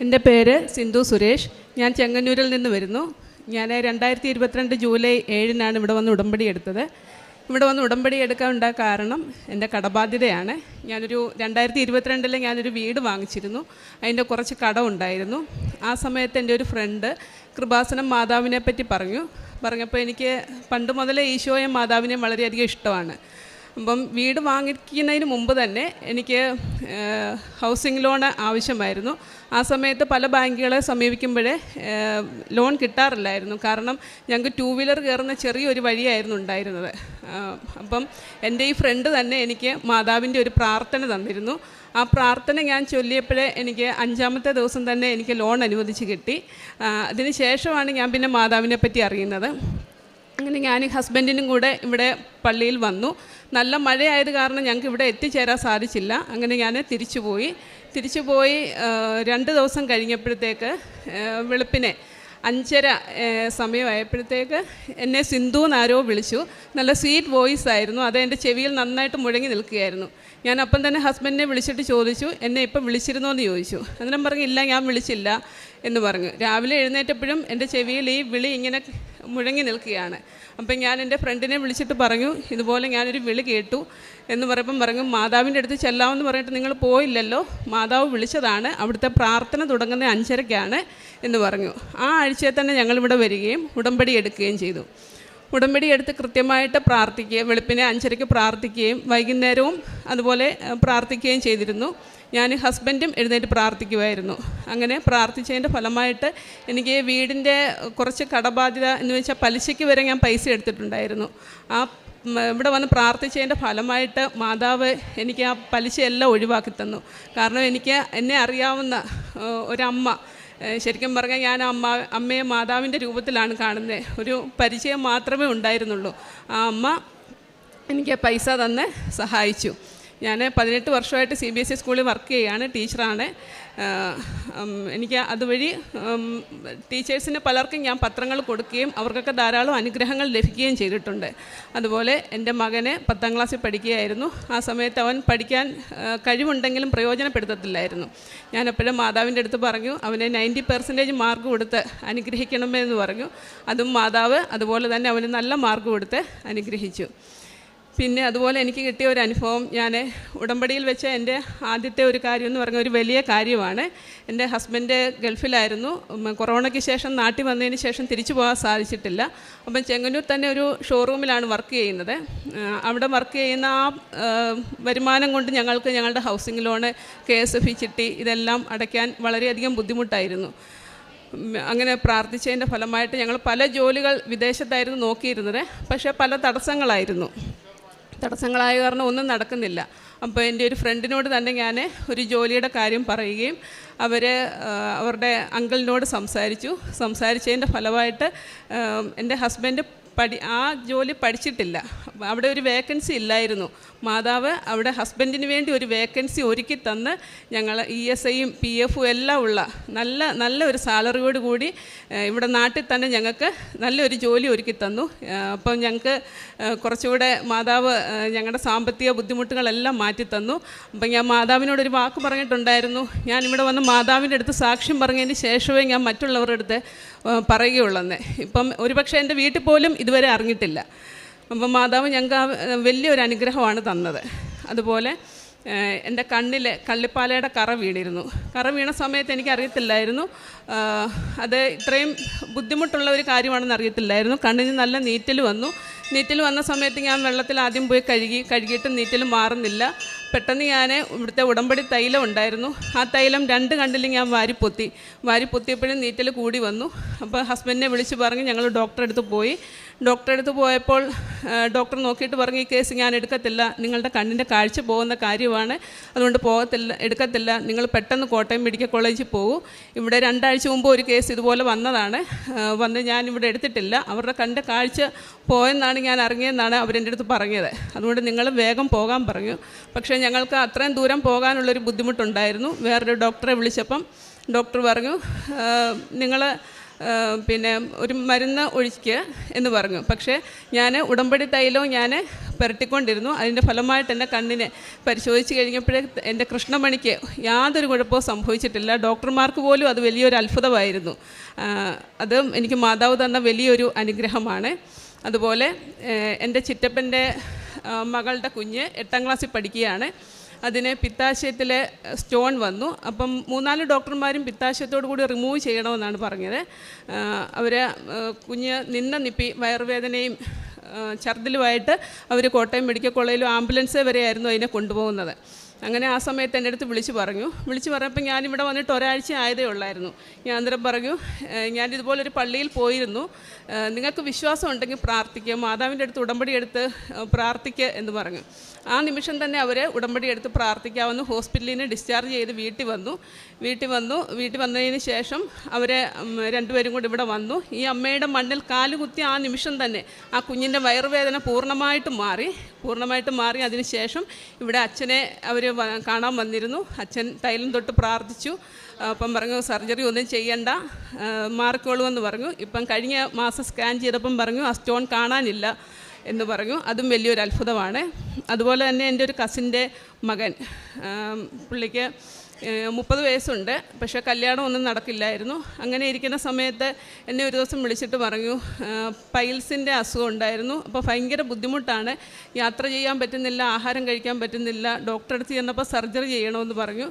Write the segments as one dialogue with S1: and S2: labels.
S1: എൻ്റെ പേര് സിന്ധു സുരേഷ്. ഞാൻ ചെങ്ങന്നൂരിൽ നിന്ന് വരുന്നു. ഞാൻ 2022 ജൂലൈ 7-നാണ് ഇവിടെ വന്ന് ഉടമ്പടി എടുത്തത്. ഇവിടെ വന്ന് ഉടമ്പടി എടുക്കാൻ ഉണ്ടായ കാരണം എൻ്റെ കടബാധ്യതയാണ്. ഞാനൊരു 2022 ഞാനൊരു വീട് വാങ്ങിച്ചിരുന്നു. അതിൻ്റെ കുറച്ച് കടമുണ്ടായിരുന്നു. ആ സമയത്ത് എൻ്റെ ഒരു ഫ്രണ്ട് കൃപാസനം മാതാവിനെ പറ്റി പറഞ്ഞപ്പോൾ എനിക്ക് പണ്ട് മുതലേ ഈശോയും മാതാവിനെയും വളരെയധികം ഇഷ്ടമാണ്. അപ്പം വീട് വാങ്ങിക്കുന്നതിന് മുമ്പ് തന്നെ എനിക്ക് ഹൗസിംഗ് ലോൺ ആവശ്യമായിരുന്നു. ആ സമയത്ത് പല ബാങ്കുകളെ സമീപിക്കുമ്പോഴേ ലോൺ കിട്ടാറില്ലായിരുന്നു. കാരണം ഞങ്ങൾക്ക് 2 വീലർ കയറുന്ന ചെറിയൊരു വഴിയായിരുന്നു ഉണ്ടായിരുന്നത്. അപ്പം എൻ്റെ ഈ ഫ്രണ്ട് തന്നെ എനിക്ക് മാതാവിൻ്റെ ഒരു പ്രാർത്ഥന തന്നിരുന്നു. ആ പ്രാർത്ഥന ഞാൻ ചൊല്ലിയപ്പോഴേ എനിക്ക് 5-ാമത്തെ ദിവസം തന്നെ എനിക്ക് ലോൺ അനുവദിച്ച് കിട്ടി. അതിന് ശേഷമാണ് ഞാൻ പിന്നെ മാതാവിനെ പറ്റി അറിയുന്നത്. അങ്ങനെ ഞാൻ ഹസ്ബൻഡിനും കൂടെ ഇവിടെ പള്ളിയിൽ വന്നു. നല്ല മഴയായത് കാരണം ഞങ്ങൾക്ക് ഇവിടെ എത്തിച്ചേരാൻ സാധിച്ചില്ല. അങ്ങനെ ഞാൻ തിരിച്ചുപോയി 2 ദിവസം കഴിഞ്ഞപ്പോഴത്തേക്ക് വെളുപ്പിനെ 5:30 സമയമായപ്പോഴത്തേക്ക് എന്നെ സിന്ധു എന്നാരോ വിളിച്ചു. നല്ല സ്വീറ്റ് വോയിസ് ആയിരുന്നു. അത് എൻ്റെ ചെവിയിൽ നന്നായിട്ട് മുഴങ്ങി നിൽക്കുകയായിരുന്നു. ഞാൻ അപ്പം തന്നെ ഹസ്ബൻഡിനെ വിളിച്ചിട്ട് ചോദിച്ചു, എന്നെ ഇപ്പം വിളിച്ചിരുന്നോ എന്ന് ചോദിച്ചു. അന്നേരം പറഞ്ഞു, ഇല്ല ഞാൻ വിളിച്ചില്ല എന്ന് പറഞ്ഞു. രാവിലെ എഴുന്നേറ്റപ്പോഴും എൻ്റെ ചെവിയിൽ ഈ വിളി ഇങ്ങനെ മുഴങ്ങി നിൽക്കുകയാണ്. അപ്പം ഞാൻ എൻ്റെ ഫ്രണ്ടിനെ വിളിച്ചിട്ട് പറഞ്ഞു, ഇതുപോലെ ഞാനൊരു വിളി കേട്ടു എന്ന് പറഞ്ഞു, മാതാവിൻ്റെ അടുത്ത് ചെല്ലാമെന്ന് പറഞ്ഞിട്ട് നിങ്ങൾ പോയില്ലല്ലോ, മാതാവ് വിളിച്ചതാണ്, അവിടുത്തെ പ്രാർത്ഥന തുടങ്ങുന്നത് 5:30-ക്കാണ് എന്ന് പറഞ്ഞു. ആ ആഴ്ചയിൽ തന്നെ ഞങ്ങളിവിടെ വരികയും ഉടമ്പടി എടുക്കുകയും ചെയ്തു. ഉടമ്പടി എടുത്ത് കൃത്യമായിട്ട് പ്രാർത്ഥിക്കുകയും വെളുപ്പിനെ 5:30-ക്ക് പ്രാർത്ഥിക്കുകയും വൈകുന്നേരവും അതുപോലെ പ്രാർത്ഥിക്കുകയും ചെയ്തിരുന്നു. ഞാൻ ഹസ്ബൻഡും എഴുന്നേറ്റ് പ്രാർത്ഥിക്കുമായിരുന്നു. അങ്ങനെ പ്രാർത്ഥിച്ചതിൻ്റെ ഫലമായിട്ട് എനിക്ക് വീടിൻ്റെ കുറച്ച് കടബാധ്യത എന്ന് വെച്ചാൽ പലിശയ്ക്ക് വരെ ഞാൻ പൈസ എടുത്തിട്ടുണ്ടായിരുന്നു. ഇവിടെ വന്ന് പ്രാർത്ഥിച്ചതിൻ്റെ ഫലമായിട്ട് മാതാവ് എനിക്ക് ആ പലിശയെല്ലാം ഒഴിവാക്കി തന്നു. കാരണം എന്നെ അറിയാവുന്ന ഒരമ്മ, ശരിക്കും പറഞ്ഞാൽ ഞാൻ അമ്മയെ മാതാവിൻ്റെ രൂപത്തിലാണ് കാണുന്നത്. ഒരു പരിചയം മാത്രമേ ഉണ്ടായിരുന്നുള്ളൂ. ആ അമ്മ എനിക്ക് പൈസ തന്ന് സഹായിച്ചു. ഞാൻ 18 വർഷമായിട്ട് CBSE സ്കൂളിൽ വർക്ക് ചെയ്യുകയാണ്, ടീച്ചറാണ്. എനിക്ക് അതുവഴി ടീച്ചേഴ്സിന് പലർക്കും ഞാൻ പത്രങ്ങൾ കൊടുക്കുകയും അവർക്കൊക്കെ ധാരാളം അനുഗ്രഹങ്ങൾ ലഭിക്കുകയും ചെയ്തിട്ടുണ്ട്. അതുപോലെ എൻ്റെ മകന് 10ാം ക്ലാസ്സിൽ പഠിക്കുകയായിരുന്നു. ആ സമയത്ത് അവൻ പഠിക്കാൻ കഴിവുണ്ടെങ്കിലും പ്രയോജനപ്പെടുത്തത്തില്ലായിരുന്നു. ഞാനെപ്പോഴും മാതാവിൻ്റെ അടുത്ത് പറഞ്ഞു, അവനെ 90% മാർക്ക് കൊടുത്ത് അനുഗ്രഹിക്കണമെന്ന് പറഞ്ഞു. അതും മാതാവ് അതുപോലെ തന്നെ അവന് നല്ല മാർക്ക് കൊടുത്ത് അനുഗ്രഹിച്ചു. പിന്നെ അതുപോലെ എനിക്ക് കിട്ടിയ ഒരു അനുഭവം, ഞാൻ ഉടമ്പടിയിൽ വെച്ച എൻ്റെ ആദ്യത്തെ ഒരു കാര്യം എന്ന് പറഞ്ഞാൽ ഒരു വലിയ കാര്യമാണ്. എൻ്റെ ഹസ്ബൻഡ് ഗൾഫിലായിരുന്നു. കൊറോണയ്ക്ക് ശേഷം നാട്ടിൽ വന്നതിന് ശേഷം തിരിച്ചു പോകാൻ സാധിച്ചിട്ടില്ല. അപ്പം ചെങ്ങന്നൂർ തന്നെ ഒരു ഷോറൂമിലാണ് വർക്ക് ചെയ്യുന്നത്. അവിടെ വർക്ക് ചെയ്യുന്ന ആ വരുമാനം കൊണ്ട് ഞങ്ങൾക്ക് ഞങ്ങളുടെ ഹൗസിംഗ് ലോണ്, KSF ചിട്ടി ഇതെല്ലാം അടയ്ക്കാൻ വളരെയധികം ബുദ്ധിമുട്ടായിരുന്നു. അങ്ങനെ പ്രാർത്ഥിച്ചതിൻ്റെ ഫലമായിട്ട് ഞങ്ങൾ പല ജോലികൾ വിദേശത്തായിരുന്നു നോക്കിയിരുന്നത്. പക്ഷേ പല തടസ്സങ്ങളായ കാരണം ഒന്നും നടക്കുന്നില്ല. അപ്പോൾ എൻ്റെ ഒരു ഫ്രണ്ടിനോട് തന്നെ ഞാൻ ഒരു ജോലിയുടെ കാര്യം പറയുകയും അവരുടെ അങ്കിളിനോട് സംസാരിച്ചതിൻ്റെ ഫലമായിട്ട് എൻ്റെ ഹസ്ബൻഡ് ആ ജോലി പഠിച്ചിട്ടില്ല. അവിടെ ഒരു വേക്കൻസി ഇല്ലായിരുന്നു. മാതാവ് അവിടെ ഹസ്ബൻഡിന് വേണ്ടി ഒരു വേക്കൻസി ഒരുക്കി തന്ന് ഞങ്ങൾ ESIയും PFും എല്ലാം ഉള്ള നല്ല ഒരു സാലറിയോട് കൂടി ഇവിടെ നാട്ടിൽ തന്നെ ഞങ്ങൾക്ക് നല്ലൊരു ജോലി ഒരുക്കി തന്നു. അപ്പം ഞങ്ങൾക്ക് കുറച്ചുകൂടെ മാതാവ് ഞങ്ങളുടെ സാമ്പത്തിക ബുദ്ധിമുട്ടുകളെല്ലാം മാറ്റി തന്നു. അപ്പം ഞാൻ മാതാവിനോടൊരു വാക്ക് പറഞ്ഞിട്ടുണ്ടായിരുന്നു, ഞാനിവിടെ വന്ന് മാതാവിൻ്റെ അടുത്ത് സാക്ഷ്യം പറഞ്ഞതിന് ശേഷമേ ഞാൻ മറ്റുള്ളവരുടെ അടുത്ത് പറയുകയുള്ളെന്ന്. ഇപ്പം ഒരുപക്ഷെ എൻ്റെ വീട്ടിൽ പോലും ഇതുവരെ അറിഞ്ഞിട്ടില്ല. അപ്പം മാതാവ് ഞങ്ങൾക്ക് വലിയൊരു അനുഗ്രഹമാണ് തന്നത്. അതുപോലെ എൻ്റെ കണ്ണിൽ കള്ളിപ്പാലയുടെ കറ വീണ സമയത്ത് എനിക്കറിയത്തില്ലായിരുന്നു അത് ഇത്രയും ബുദ്ധിമുട്ടുള്ള ഒരു കാര്യമാണെന്ന് അറിയത്തില്ലായിരുന്നു. കണ്ണിന് നല്ല നീറ്റൽ വന്ന സമയത്ത് ഞാൻ വെള്ളത്തിൽ ആദ്യം പോയി കഴുകിയിട്ട് നീറ്റൽ മാറുന്നില്ല. പെട്ടെന്ന് ഞാൻ ഇവിടുത്തെ ഉടമ്പടി തൈലം ഉണ്ടായിരുന്നു. ആ തൈലം 2 കണ്ണിലും ഞാൻ വാരിപ്പൊത്തിയപ്പോഴും നീറ്റൽ കൂടി വന്നു. അപ്പോൾ ഹസ്ബൻഡിനെ വിളിച്ച് പറഞ്ഞ് ഞങ്ങൾ ഡോക്ടറെ അടുത്ത് പോയപ്പോൾ ഡോക്ടർ നോക്കിയിട്ട് പറഞ്ഞു, ഈ കേസ് ഞാൻ എടുക്കത്തില്ല, നിങ്ങളുടെ കണ്ണിൻ്റെ കാഴ്ച പോകുന്ന കാര്യമാണ്, അതുകൊണ്ട് എടുക്കത്തില്ല, നിങ്ങൾ പെട്ടെന്ന് കോട്ടയം മെഡിക്കൽ കോളേജിൽ പോകൂ. ഇവിടെ 2 ആഴ്ച മുമ്പ് ഒരു കേസ് ഇതുപോലെ വന്ന് ഞാൻ ഇവിടെ എടുത്തിട്ടില്ല, അവരുടെ കണ്ണിൻ്റെ കാഴ്ച പോയെന്നാണ് ഞാൻ അറിഞ്ഞതെന്നാണ് അവരെൻ്റെ അടുത്ത് പറഞ്ഞത്. അതുകൊണ്ട് നിങ്ങൾ വേഗം പോകാൻ പറഞ്ഞു. പക്ഷേ ഞങ്ങൾക്ക് അത്രയും ദൂരം പോകാനുള്ളൊരു ബുദ്ധിമുട്ടുണ്ടായിരുന്നു. വേറൊരു ഡോക്ടറെ വിളിച്ചപ്പം ഡോക്ടർ പറഞ്ഞു, നിങ്ങൾ പിന്നെ ഒരു മരുന്ന് ഒഴിക്കുക എന്ന് പറഞ്ഞു. പക്ഷേ ഞാൻ ഉടമ്പടി തൈലവും ഞാൻ പുരട്ടിക്കൊണ്ടിരുന്നു. അതിൻ്റെ ഫലമായിട്ട് എൻ്റെ കണ്ണിനെ പരിശോധിച്ച് കഴിഞ്ഞപ്പോഴേ എൻ്റെ കൃഷ്ണമണിക്ക് യാതൊരു കുഴപ്പവും സംഭവിച്ചിട്ടില്ല. ഡോക്ടർമാർക്ക് പോലും അത് വലിയൊരു അത്ഭുതമായിരുന്നു. അത് എനിക്ക് മാതാവ് തന്ന വലിയൊരു അനുഗ്രഹമാണ്. അതുപോലെ എൻ്റെ ചിറ്റപ്പൻ്റെ മകളുടെ കുഞ്ഞ് 8ാം ക്ലാസ്സിൽ പഠിക്കുകയാണ്. അതിന് പിത്താശയത്തിലെ സ്റ്റോൺ വന്നു. അപ്പം 3-4 ഡോക്ടർമാരും പിത്താശയത്തോടു കൂടി റിമൂവ് ചെയ്യണമെന്നാണ് പറഞ്ഞത്. അവർ കുഞ്ഞ് നിപ്പി വയറുവേദനയും ഛർദിലുമായിട്ട് അവർ കോട്ടയം മെഡിക്കൽ കോളേജിലും ആംബുലൻസ് വരെയായിരുന്നു അതിനെ കൊണ്ടുപോകുന്നത്. അങ്ങനെ ആ സമയത്ത് എൻ്റെ അടുത്ത് വിളിച്ച് പറഞ്ഞപ്പോൾ ഞാനിവിടെ വന്നിട്ട് ഒരാഴ്ച ആയതേ ഉള്ളായിരുന്നു. ഞാൻ അന്നേരം പറഞ്ഞു, ഞാനിതുപോലൊരു പള്ളിയിൽ പോയിരുന്നു, നിങ്ങൾക്ക് വിശ്വാസം ഉണ്ടെങ്കിൽ പ്രാർത്ഥിക്കുക, മാതാവിൻ്റെ അടുത്ത് ഉടമ്പടി എടുത്ത് പ്രാർത്ഥിക്കുക എന്ന് പറഞ്ഞു. ആ നിമിഷം തന്നെ അവർ ഉടമ്പടി എടുത്ത് പ്രാർത്ഥിക്കാമെന്ന് ഹോസ്പിറ്റലിൽ നിന്ന് ഡിസ്ചാർജ് ചെയ്ത് വീട്ടിൽ വന്നതിന് ശേഷം അവർ രണ്ടുപേരും കൂടി ഇവിടെ വന്നു. ഈ അമ്മയുടെ മണ്ണിൽ കാലുകുത്തി ആ നിമിഷം തന്നെ ആ കുഞ്ഞിൻ്റെ വയറുവേദന പൂർണ്ണമായിട്ട് മാറി. അതിനുശേഷം ഇവിടെ അച്ഛനെ അവർ കാണാൻ വന്നിരുന്നു. അച്ഛൻ തൈലം തൊട്ട് പ്രാർത്ഥിച്ചു. അപ്പം പറഞ്ഞു സർജറി ഒന്നും ചെയ്യണ്ട, മാറിക്കോളുമെന്ന് പറഞ്ഞു. ഇപ്പം കഴിഞ്ഞ മാസം സ്കാൻ ചെയ്തപ്പം പറഞ്ഞു ആ സ്റ്റോൺ കാണാനില്ല എന്ന് പറഞ്ഞു. അതും വലിയൊരു അത്ഭുതമാണ്. അതുപോലെ തന്നെ എൻ്റെ ഒരു കസിൻ്റെ മകൻ, പുള്ളിക്ക് 30 വയസ്സുണ്ട്, പക്ഷേ കല്യാണം ഒന്നും നടക്കില്ലായിരുന്നു. അങ്ങനെ ഇരിക്കുന്ന സമയത്ത് എന്നെ ഒരു ദിവസം വിളിച്ചിട്ട് പറഞ്ഞു പൈൽസിൻ്റെ അസുഖം ഉണ്ടായിരുന്നു. അപ്പോൾ ഭയങ്കര ബുദ്ധിമുട്ടാണ്, യാത്ര ചെയ്യാൻ പറ്റുന്നില്ല, ആഹാരം കഴിക്കാൻ പറ്റുന്നില്ല, ഡോക്ടറെ അടുത്ത് ചെന്നപ്പോൾ സർജറി ചെയ്യണമെന്ന് പറഞ്ഞു.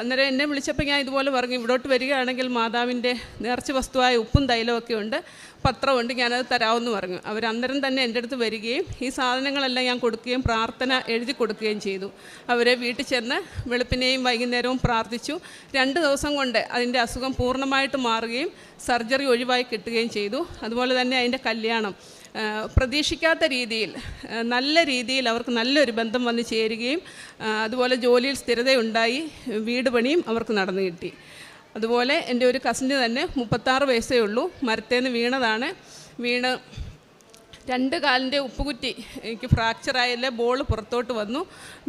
S1: അന്നേരം എന്നെ വിളിച്ചപ്പോൾ ഞാൻ ഇതുപോലെ പറഞ്ഞു, ഇവിടോട്ട് വരികയാണെങ്കിൽ മാതാവിൻ്റെ നേർച്ച വസ്തുവായ ഉപ്പും തൈലമൊക്കെ ഉണ്ട്, പത്രമുണ്ട്, ഞാനത് തരാമെന്ന് പറഞ്ഞു. അവർ അന്നേരം തന്നെ എൻ്റെ അടുത്ത് വരികയും ഈ സാധനങ്ങളെല്ലാം ഞാൻ കൊടുക്കുകയും പ്രാർത്ഥന എഴുതി കൊടുക്കുകയും ചെയ്തു. അവരെ വീട്ടിൽ ചെന്ന് വെളുപ്പിനെയും വൈകുന്നേരവും പ്രാർത്ഥിച്ചു. 2 ദിവസം കൊണ്ട് അതിൻ്റെ അസുഖം പൂർണ്ണമായിട്ട് മാറുകയും സർജറി ഒഴിവായി കിട്ടുകയും ചെയ്തു. അതുപോലെ തന്നെ അതിൻ്റെ കല്യാണം പ്രതീക്ഷിക്കാത്ത രീതിയിൽ നല്ല രീതിയിൽ അവർക്ക് നല്ലൊരു ബന്ധം വന്ന് ചേരുകയും അതുപോലെ ജോലിയിൽ സ്ഥിരതയുണ്ടായി, വീട് പണിയും അവർക്ക് നടന്നു കിട്ടി. അതുപോലെ എൻ്റെ ഒരു കസിന് തന്നെ 36 വയസ്സേ ഉള്ളൂ, മരത്തേന്ന് വീണതാണ്. 2 കാലിൻ്റെ ഉപ്പുകുറ്റി എനിക്ക് ഫ്രാക്ചറായല്ലേ, ബോൾ പുറത്തോട്ട് വന്നു.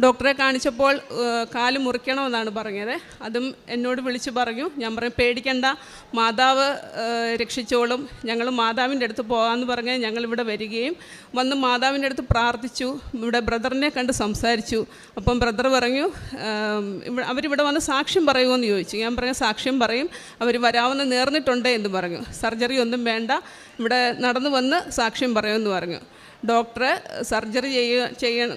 S1: ഡോക്ടറെ കാണിച്ചപ്പോൾ കാല് മുറിക്കണമെന്നാണ് പറഞ്ഞത്. അതും എന്നോട് വിളിച്ച് പറഞ്ഞു. ഞാൻ പറഞ്ഞു പേടിക്കണ്ട, മാതാവ് രക്ഷിച്ചോളും, ഞങ്ങൾ മാതാവിൻ്റെ അടുത്ത് പോകാമെന്ന് പറഞ്ഞ് ഞങ്ങളിവിടെ വരികയും വന്ന് മാതാവിൻ്റെ അടുത്ത് പ്രാർത്ഥിച്ചു. ഇവിടെ ബ്രദറിനെ കണ്ട് സംസാരിച്ചു. അപ്പം ബ്രദർ പറഞ്ഞു അവരിവിടെ വന്ന് സാക്ഷ്യം പറയുമോയെന്ന് ചോദിച്ചു. ഞാൻ പറഞ്ഞു സാക്ഷ്യം പറയും, അവർ വരാമെന്ന് നേർന്നിട്ടുണ്ട് എന്ന് പറഞ്ഞു. സർജറി ഒന്നും വേണ്ട, ഇവിടെ നടന്നു വന്ന് സാക്ഷ്യം പറയുമെന്ന് പറഞ്ഞു. ഡോക്ടറെ സർജറി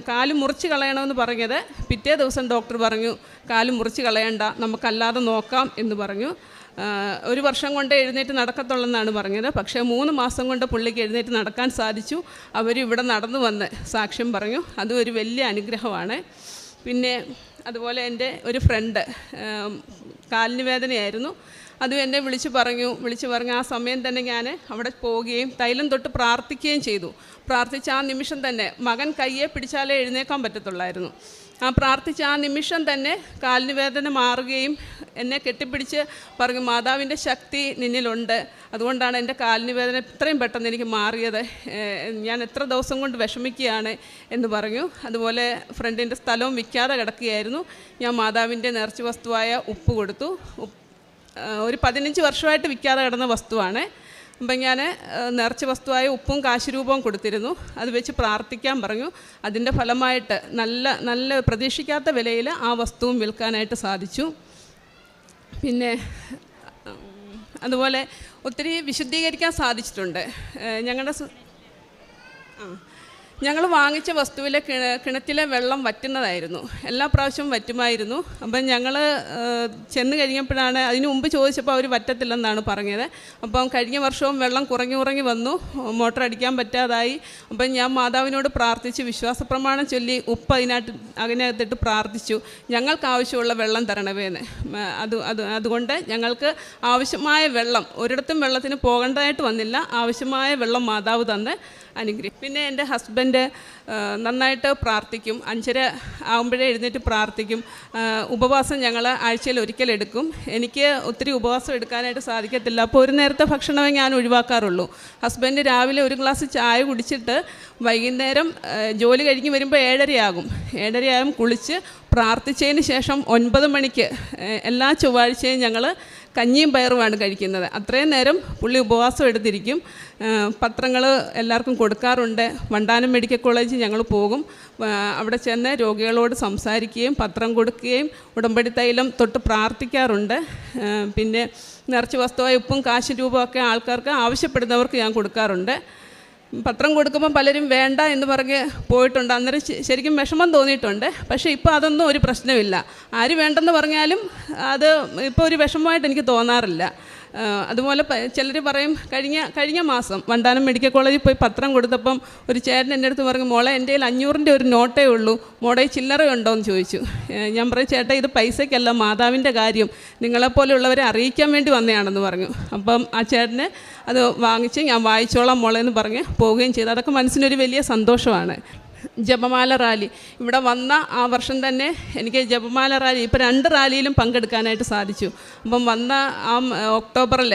S1: കാല് മുറിച്ച് കളയണമെന്ന് പറഞ്ഞത് പിറ്റേ ദിവസം ഡോക്ടർ പറഞ്ഞു കാല് മുറിച്ച് കളയണ്ട, നമുക്കല്ലാതെ നോക്കാം എന്ന് പറഞ്ഞു. 1 വർഷം കൊണ്ട് എഴുന്നേറ്റ് നടക്കത്തുള്ളെന്നാണ് പറഞ്ഞത്. പക്ഷേ 3 മാസം കൊണ്ട് പുള്ളിക്ക് എഴുന്നേറ്റ് നടക്കാൻ സാധിച്ചു. അവരിവിടെ നടന്നു വന്ന് സാക്ഷ്യം പറഞ്ഞു. അതും ഒരു വലിയ അനുഗ്രഹമാണ്. പിന്നെ അതുപോലെ എൻ്റെ ഒരു ഫ്രണ്ട് കാലിന് വേദനയായിരുന്നു. അതും എന്നെ വിളിച്ച് പറഞ്ഞു. ആ സമയം തന്നെ ഞാൻ അവിടെ പോവുകയും തൈലം തൊട്ട് പ്രാർത്ഥിക്കുകയും ചെയ്തു. പ്രാർത്ഥിച്ച ആ നിമിഷം തന്നെ മകൻ കയ്യെ പിടിച്ചാലേ എഴുന്നേക്കാൻ പറ്റത്തുള്ളായിരുന്നു. പ്രാർത്ഥിച്ച ആ നിമിഷം തന്നെ കാലിന് വേദന മാറുകയും എന്നെ കെട്ടിപ്പിടിച്ച് പറഞ്ഞു മാതാവിൻ്റെ ശക്തി നിന്നിലുണ്ട്, അതുകൊണ്ടാണ് എൻ്റെ കാലിന് വേദന ഇത്രയും പെട്ടെന്ന് എനിക്ക് മാറിയത്, ഞാൻ എത്ര ദിവസം കൊണ്ട് വിഷമിക്കുകയാണ് എന്ന് പറഞ്ഞു. അതുപോലെ ഫ്രണ്ടിൻ്റെ സ്ഥലവും വിൽക്കാതെ കിടക്കുകയായിരുന്നു. ഞാൻ മാതാവിൻ്റെ നേർച്ച വസ്തുവായ ഉപ്പ് കൊടുത്തു. ഒരു 15 വർഷമായിട്ട് വിൽക്കാതെ കിടന്ന വസ്തുവാണ്. അപ്പം ഞാൻ നേർച്ച വസ്തുവായ ഉപ്പും കാശുരൂപവും കൊടുത്തിരുന്നു. അത് വെച്ച് പ്രാർത്ഥിക്കാൻ പറഞ്ഞു. അതിൻ്റെ ഫലമായിട്ട് നല്ല പ്രതീക്ഷിക്കാത്ത വിലയിൽ ആ വസ്തുവും വിൽക്കാനായിട്ട് സാധിച്ചു. പിന്നെ അതുപോലെ ഒത്തിരി വിശുദ്ധീകരിക്കാൻ സാധിച്ചിട്ടുണ്ട്. ഞങ്ങൾ വാങ്ങിച്ച വസ്തുവിലെ കിണറ്റിലെ വെള്ളം വറ്റുന്നതായിരുന്നു. എല്ലാ പ്രാവശ്യവും വറ്റുമായിരുന്നു. അപ്പം ഞങ്ങൾ ചെന്ന് കഴിഞ്ഞപ്പോഴാണ്, അതിന് മുമ്പ് ചോദിച്ചപ്പോൾ അവർ വറ്റത്തില്ലെന്നാണ് പറഞ്ഞത്. അപ്പം കഴിഞ്ഞ വർഷവും വെള്ളം കുറഞ്ഞു വന്നു, മോട്ടർ അടിക്കാൻ പറ്റാതായി. അപ്പം ഞാൻ മാതാവിനോട് പ്രാർത്ഥിച്ച് വിശ്വാസപ്രമാണം ചൊല്ലി ഉപ്പ് അതിനകത്തിട്ട് പ്രാർത്ഥിച്ചു, ഞങ്ങൾക്ക് ആവശ്യമുള്ള വെള്ളം തരണമേന്ന്. അതുകൊണ്ട് ഞങ്ങൾക്ക് ആവശ്യമായ വെള്ളം, ഒരിടത്തും വെള്ളത്തിന് പോകേണ്ടതായിട്ട് വന്നില്ല. ആവശ്യമായ വെള്ളം മാതാവ് തന്ന് അനുഗ്രഹിക്കും. പിന്നെ എൻ്റെ ഹസ്ബൻഡ് നന്നായിട്ട് പ്രാർത്ഥിക്കും. 5:30 ആകുമ്പോഴേ എഴുന്നേറ്റ് പ്രാർത്ഥിക്കും. ഉപവാസം ഞങ്ങൾ ആഴ്ചയിൽ ഒരിക്കൽ എടുക്കും. എനിക്ക് ഒത്തിരി ഉപവാസം എടുക്കാനായിട്ട് സാധിക്കത്തില്ല. അപ്പോൾ ഒരു നേരത്തെ ഭക്ഷണമേ ഞാൻ ഒഴിവാക്കാറുള്ളൂ. ഹസ്ബൻഡ് രാവിലെ 1 ഗ്ലാസ് ചായ കുടിച്ചിട്ട് വൈകുന്നേരം ജോലി കഴിഞ്ഞ് വരുമ്പോൾ 7:30 ആകും. കുളിച്ച് പ്രാർത്ഥിച്ചതിന് ശേഷം 9 മണിക്ക് എല്ലാ ചൊവ്വാഴ്ചയും ഞങ്ങൾ കഞ്ഞിയും പയറുമാണ് കഴിക്കുന്നത്. അത്രയും നേരം പുള്ളി ഉപവാസം എടുത്തിരിക്കും. പത്രങ്ങൾ എല്ലാവർക്കും കൊടുക്കാറുണ്ട്. വണ്ടാനം മെഡിക്കൽ കോളേജിൽ ഞങ്ങൾ പോകും. അവിടെ ചെന്ന് രോഗികളോട് സംസാരിക്കുകയും പത്രം കൊടുക്കുകയും ഉടമ്പടി തൈലം തൊട്ട് പ്രാർത്ഥിക്കാറുണ്ട്. പിന്നെ നിറച്ച് വസ്തുവായ ഉപ്പും കാശ് രൂപമൊക്കെ ആൾക്കാർക്ക് ആവശ്യപ്പെടുന്നവർക്ക് ഞാൻ കൊടുക്കാറുണ്ട്. പത്രം കൊടുക്കുമ്പം പലരും വേണ്ട എന്ന് പറഞ്ഞ് പോയിട്ടുണ്ട്. അന്നേരം ശരിക്കും വിഷമം തോന്നിയിട്ടുണ്ട്. പക്ഷേ ഇപ്പോൾ അതൊന്നും ഒരു പ്രശ്നമില്ല. ആര് വേണ്ടെന്ന് പറഞ്ഞാലും അത് ഇപ്പോൾ ഒരു വിഷമമായിട്ട് എനിക്ക് തോന്നാറില്ല. അതുപോലെ ചിലർ പറയും, കഴിഞ്ഞ മാസം വണ്ടാനം മെഡിക്കൽ കോളേജിൽ പോയി പത്രം കൊടുത്തപ്പം ഒരു ചേട്ടൻ എൻ്റെ അടുത്ത് പറഞ്ഞു, മോളെ എൻ്റെ കയ്യിൽ 500-ൻ്റെ ഒരു നോട്ടേ ഉള്ളൂ, മോളെ ചില്ലറ ഉണ്ടോ എന്ന് ചോദിച്ചു. ഞാൻ പറയും, ചേട്ടാ ഇത് പൈസയ്ക്കല്ല, മാതാവിൻ്റെ കാര്യം നിങ്ങളെപ്പോലെയുള്ളവരെ അറിയിക്കാൻ വേണ്ടി വന്നതാണെന്ന് പറഞ്ഞു. അപ്പം ആ ചേട്ടന് അത് വാങ്ങിച്ച് ഞാൻ വായിച്ചോളാം മോളെ എന്ന് പറഞ്ഞ് പോവുകയും ചെയ്തു. അതൊക്കെ മനസ്സിനൊരു വലിയ സന്തോഷമാണ്. ജപമാല റാലി ഇവിടെ വന്ന ആ വർഷം തന്നെ എനിക്ക് ജപമാല റാലി ഇപ്പോൾ 2 റാലിയിലും പങ്കെടുക്കാനായിട്ട് സാധിച്ചു. അപ്പം വന്ന ആ ഒക്ടോബറിൽ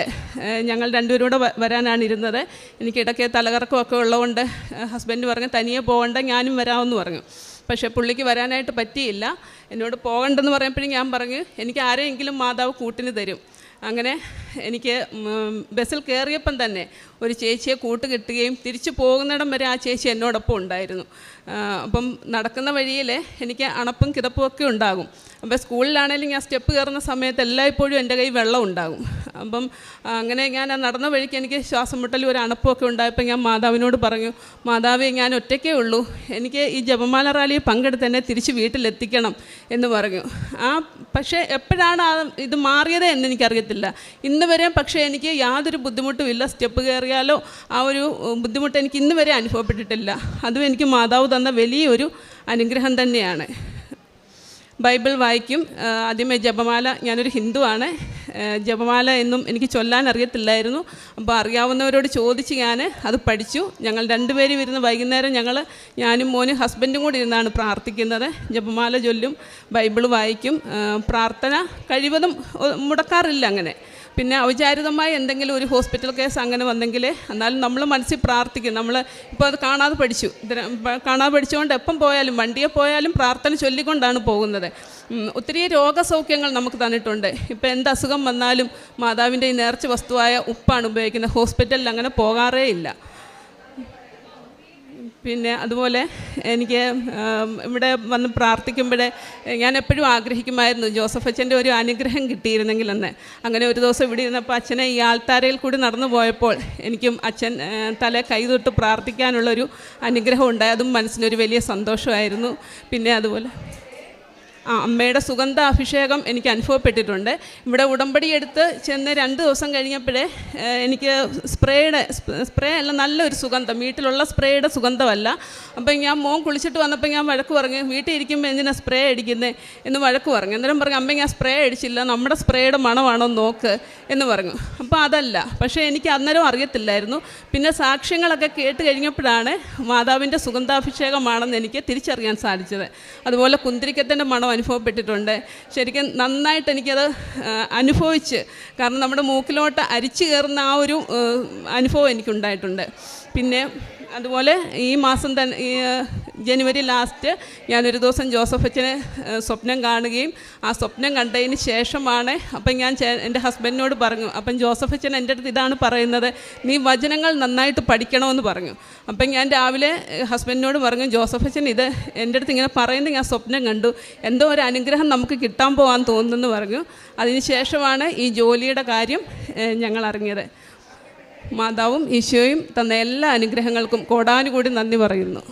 S1: ഞങ്ങൾ 2 പേരും കൂടെ വരാനാണ് ഇരുന്നത്. എനിക്ക് ഇടയ്ക്ക് തലകറക്കമൊക്കെ ഉള്ളതുകൊണ്ട് ഹസ്ബൻഡ് പറഞ്ഞു തനിയെ പോകണ്ട, ഞാനും വരാമെന്ന് പറഞ്ഞു. പക്ഷേ പുള്ളിക്ക് വരാനായിട്ട് പറ്റിയില്ല. എന്നോട് പോകണ്ടെന്ന് പറയുമ്പോഴും ഞാൻ പറഞ്ഞു എനിക്ക് ആരെയെങ്കിലും മാതാവ് കൂട്ടിന് തരും. അങ്ങനെ എനിക്ക് ബസ്സിൽ കയറിയപ്പം തന്നെ ഒരു ചേച്ചിയെ കൂട്ട് കിട്ടുകയും തിരിച്ചു പോകുന്നിടം വരെ ആ ചേച്ചി എന്നോടൊപ്പം ഉണ്ടായിരുന്നു. അപ്പം നടക്കുന്ന വഴിയിൽ എനിക്ക് അണപ്പും കിതപ്പും ഒക്കെ ഉണ്ടാകും. അപ്പോൾ സ്കൂളിലാണെങ്കിലും ഞാൻ സ്റ്റെപ്പ് കയറുന്ന സമയത്ത് എല്ലായ്പ്പോഴും എൻ്റെ കയ്യിൽ വെള്ളം ഉണ്ടാകും. അപ്പം അങ്ങനെ ഞാൻ നടന്ന വഴിക്ക് എനിക്ക് ശ്വാസം മുട്ടലും ഒരു അണപ്പമൊക്കെ ഉണ്ടായപ്പോൾ ഞാൻ മാതാവിനോട് പറഞ്ഞു, മാതാവേ ഞാൻ ഒറ്റയ്ക്കേ ഉള്ളൂ, എനിക്ക് ഈ ജപമാല റാലിയിൽ പങ്കെടുത്ത് എന്നെ തിരിച്ച് വീട്ടിലെത്തിക്കണം എന്ന് പറഞ്ഞു. പക്ഷേ എപ്പോഴാണ് ഇത് മാറിയത് എന്ന് എനിക്കറിയത്തില്ല. ഇന്ന് വരെ പക്ഷേ എനിക്ക് യാതൊരു ബുദ്ധിമുട്ടുമില്ല. സ്റ്റെപ്പ് കയറിയാലോ ആ ഒരു ബുദ്ധിമുട്ട് എനിക്ക് ഇന്ന് വരെ അനുഭവപ്പെട്ടിട്ടില്ല. അതും എനിക്ക് മാതാവ് തന്ന വലിയൊരു അനുഗ്രഹം തന്നെയാണ്. ബൈബിൾ വായിക്കും. ആദ്യമേ ജപമാല, ഞാനൊരു ഹിന്ദുവാണ്. ജപമാല എന്നും എനിക്ക് ചൊല്ലാൻ അറിയത്തില്ലായിരുന്നു. അപ്പോൾ അറിയാവുന്നവരോട് ചോദിച്ച് ഞാൻ അത് പഠിച്ചു. ഞങ്ങൾ 2 പേരും ഇരുന്ന് വൈകുന്നേരം ഞാനും മോനും ഹസ്ബൻഡും കൂടി ഇരുന്നാണ് പ്രാർത്ഥിക്കുന്നത്. ജപമാല ചൊല്ലും, ബൈബിൾ വായിക്കും. പ്രാർത്ഥന കഴിവതും മുടക്കാറില്ല അങ്ങനെ. പിന്നെ ഔചാരികമായി എന്തെങ്കിലും ഒരു ഹോസ്പിറ്റൽ കേസ് അങ്ങനെ വന്നെങ്കിൽ എന്നാലും നമ്മൾ മനസ്സിൽ പ്രാർത്ഥിക്കും. നമ്മൾ ഇപ്പോൾ അത് കാണാതെ പഠിച്ചുകൊണ്ട് എപ്പം പോയാലും വണ്ടിയെ പോയാലും പ്രാർത്ഥന ചൊല്ലിക്കൊണ്ടാണ് പോകുന്നത്. ഒത്തിരി രോഗസൗഖ്യങ്ങൾ നമുക്ക് തന്നിട്ടുണ്ട്. ഇപ്പോൾ എന്ത് അസുഖം വന്നാലും മാതാവിൻ്റെ ഈ നേർച്ച വസ്തുവായ ഉപ്പാണ് ഉപയോഗിക്കുന്നത്. ഹോസ്പിറ്റലിൽ അങ്ങനെ പോകാറേ ഇല്ല. പിന്നെ അതുപോലെ എനിക്ക് ഇവിടെ വന്ന് പ്രാർത്ഥിക്കുമ്പോഴേ ഞാൻ എപ്പോഴും ആഗ്രഹിക്കുമായിരുന്നു ജോസഫ് അച്ഛൻ്റെ ഒരു അനുഗ്രഹം കിട്ടിയിരുന്നെങ്കിലെന്ന്. അങ്ങനെ ഒരു ദിവസം ഇവിടെ ഇരുന്നപ്പോൾ അച്ഛനെ ഈ ആൾത്താരയിൽ കൂടി നടന്നു പോയപ്പോൾ എനിക്കും അച്ഛൻ തല കൈതൊട്ട് പ്രാർത്ഥിക്കാനുള്ളൊരു അനുഗ്രഹം ഉണ്ടായി. അതും മനസ്സിനൊരു വലിയ സന്തോഷമായിരുന്നു. പിന്നെ അതുപോലെ അമ്മയുടെ സുഗന്ധ അഭിഷേകം എനിക്ക് അനുഭവപ്പെട്ടിട്ടുണ്ട്. ഇവിടെ ഉടമ്പടി എടുത്ത് ചെന്ന് 2 ദിവസം കഴിഞ്ഞപ്പോഴേ എനിക്ക് സ്പ്രേ അല്ല, നല്ലൊരു സുഗന്ധം, വീട്ടിലുള്ള സ്പ്രേയുടെ സുഗന്ധമല്ല. അപ്പം ഞാൻ മോൻ കുളിച്ചിട്ട് വന്നപ്പോൾ ഞാൻ വഴക്ക് പറഞ്ഞു, വീട്ടിൽ ഇരിക്കുമ്പോൾ എന്തിനാ സ്പ്രേ അടിക്കുന്നത് എന്ന് വഴക്ക് പറഞ്ഞു. അന്നേരം പറഞ്ഞു, അമ്മ ഞാൻ സ്പ്രേ അടിച്ചില്ല, നമ്മുടെ സ്പ്രേയുടെ മണമാണോ നോക്ക് എന്ന് പറഞ്ഞു. അപ്പോൾ അതല്ല, പക്ഷേ എനിക്ക് അന്നേരം അറിയത്തില്ലായിരുന്നു. പിന്നെ സാക്ഷ്യങ്ങളൊക്കെ കേട്ട് കഴിഞ്ഞപ്പോഴാണ് മാതാവിൻ്റെ സുഗന്ധാഭിഷേകമാണെന്ന് എനിക്ക് തിരിച്ചറിയാൻ സാധിച്ചത്. അതുപോലെ കുന്തിരിക്കത്തിൻ്റെ മണം അനുഭവപ്പെട്ടിട്ടുണ്ട്. ശരിക്കും നന്നായിട്ട് എനിക്കത് അനുഭവിച്ച്, കാരണം നമ്മുടെ മൂക്കിലോട്ട് അരിച്ചു കയറുന്ന ആ ഒരു അനുഭവം എനിക്കുണ്ടായിട്ടുണ്ട്. പിന്നെ അതുപോലെ ഈ മാസം തന്നെ ഈ ജനുവരി ലാസ്റ്റ് ഞാനൊരു ദിവസം ജോസഫ് അച്ഛനെ സ്വപ്നം കാണുകയും ആ സ്വപ്നം കണ്ടതിന് ശേഷമാണ് അപ്പം ഞാൻ എൻ്റെ ഹസ്ബൻഡിനോട് പറഞ്ഞു. അപ്പം ജോസഫ് അച്ഛൻ എൻ്റെ അടുത്ത് ഇതാണ് പറയുന്നത്, നീ വചനങ്ങൾ നന്നായിട്ട് പഠിക്കണമെന്ന് പറഞ്ഞു. അപ്പം ഞാൻ രാവിലെ ഹസ്ബൻഡിനോട് പറഞ്ഞു, ജോസഫ് അച്ഛൻ ഇത് എൻ്റെ അടുത്ത് ഇങ്ങനെ പറയുന്നത് ഞാൻ സ്വപ്നം കണ്ടു, എന്തോ ഒരു അനുഗ്രഹം നമുക്ക് കിട്ടാൻ പോകാൻ തോന്നുന്നെന്ന് പറഞ്ഞു. അതിന് ശേഷമാണ് ഈ ജോലിയുടെ കാര്യം ഞങ്ങൾ അറിഞ്ഞത്. മാതാവും ഈശോയും തന്ന എല്ലാ അനുഗ്രഹങ്ങൾക്കും കോടാനുകൂടി നന്ദി പറയുന്നു.